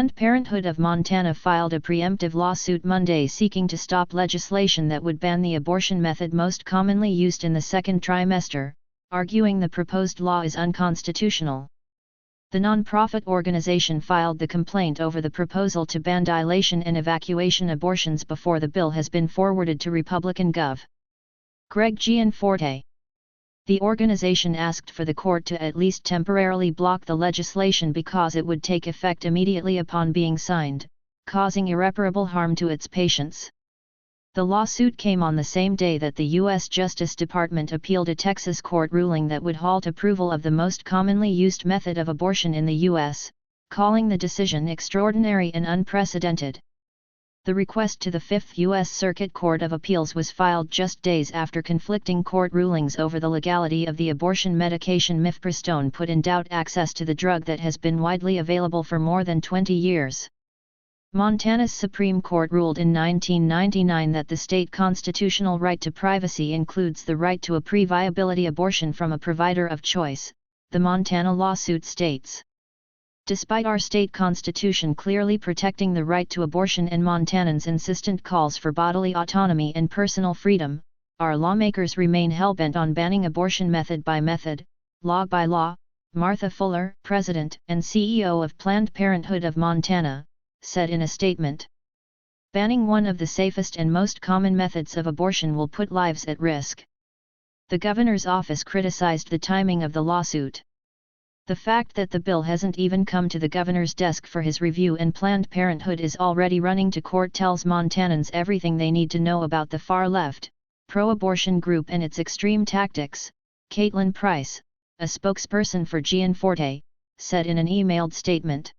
Planned Parenthood of Montana filed a preemptive lawsuit Monday seeking to stop legislation that would ban the abortion method most commonly used in the second trimester, arguing the proposed law is unconstitutional. The nonprofit organization filed the complaint over the proposal to ban dilation and evacuation abortions before the bill has been forwarded to Republican Gov. Greg Gianforte. The organization asked for the court to at least temporarily block the legislation because it would take effect immediately upon being signed, causing irreparable harm to its patients. The lawsuit came on the same day that the U.S. Justice Department appealed a Texas court ruling that would halt approval of the most commonly used method of abortion in the U.S., calling the decision extraordinary and unprecedented. The request to the Fifth U.S. Circuit Court of Appeals was filed just days after conflicting court rulings over the legality of the abortion medication mifepristone put in doubt access to the drug that has been widely available for more than 20 years. Montana's Supreme Court ruled in 1999 that the state constitutional right to privacy includes the right to a pre-viability abortion from a provider of choice, the Montana lawsuit states. Despite our state constitution clearly protecting the right to abortion and Montanans' insistent calls for bodily autonomy and personal freedom, our lawmakers remain hell-bent on banning abortion method by method, law by law, Martha Fuller, President and CEO of Planned Parenthood of Montana, said in a statement. Banning one of the safest and most common methods of abortion will put lives at risk. The governor's office criticized the timing of the lawsuit. The fact that the bill hasn't even come to the governor's desk for his review and Planned Parenthood is already running to court tells Montanans everything they need to know about the far-left, pro-abortion group and its extreme tactics, Caitlin Price, a spokesperson for Gianforte, said in an emailed statement.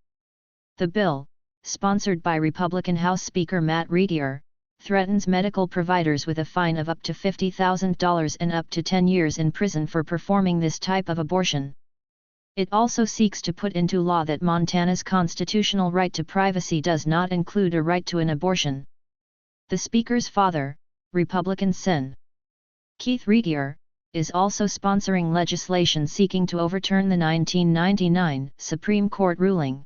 The bill, sponsored by Republican House Speaker Matt Retier, threatens medical providers with a fine of up to $50,000 and up to 10 years in prison for performing this type of abortion. It also seeks to put into law that Montana's constitutional right to privacy does not include a right to an abortion. The Speaker's father, Republican Sen. Keith Retier, is also sponsoring legislation seeking to overturn the 1999 Supreme Court ruling.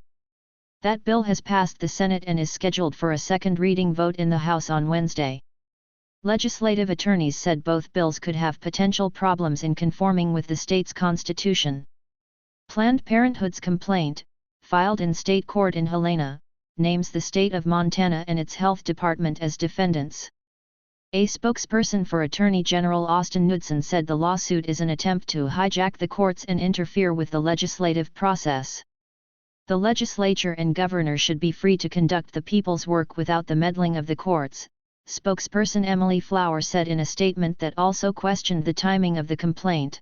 That bill has passed the Senate and is scheduled for a second reading vote in the House on Wednesday. Legislative attorneys said both bills could have potential problems in conforming with the state's constitution. Planned Parenthood's complaint, filed in state court in Helena, names the state of Montana and its health department as defendants. A spokesperson for Attorney General Austin Knudsen said the lawsuit is an attempt to hijack the courts and interfere with the legislative process. The legislature and governor should be free to conduct the people's work without the meddling of the courts, spokesperson Emily Flower said in a statement that also questioned the timing of the complaint.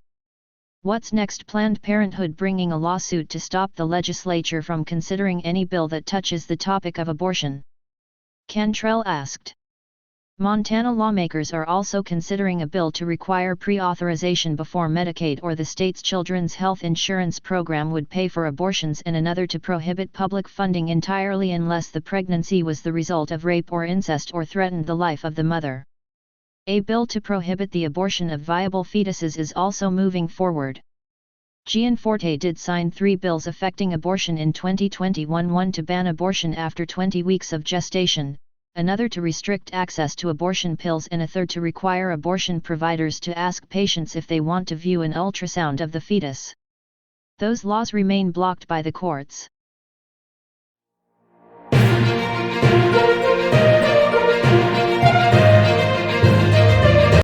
What's next? Planned Parenthood bringing a lawsuit to stop the legislature from considering any bill that touches the topic of abortion? Cantrell asked. Montana lawmakers are also considering a bill to require pre-authorization before Medicaid or the state's children's health insurance program would pay for abortions and another to prohibit public funding entirely unless the pregnancy was the result of rape or incest or threatened the life of the mother. A bill to prohibit the abortion of viable fetuses is also moving forward. Gianforte did sign 3 bills affecting abortion in 2021, one to ban abortion after 20 weeks of gestation, another to restrict access to abortion pills and a third to require abortion providers to ask patients if they want to view an ultrasound of the fetus. Those laws remain blocked by the courts.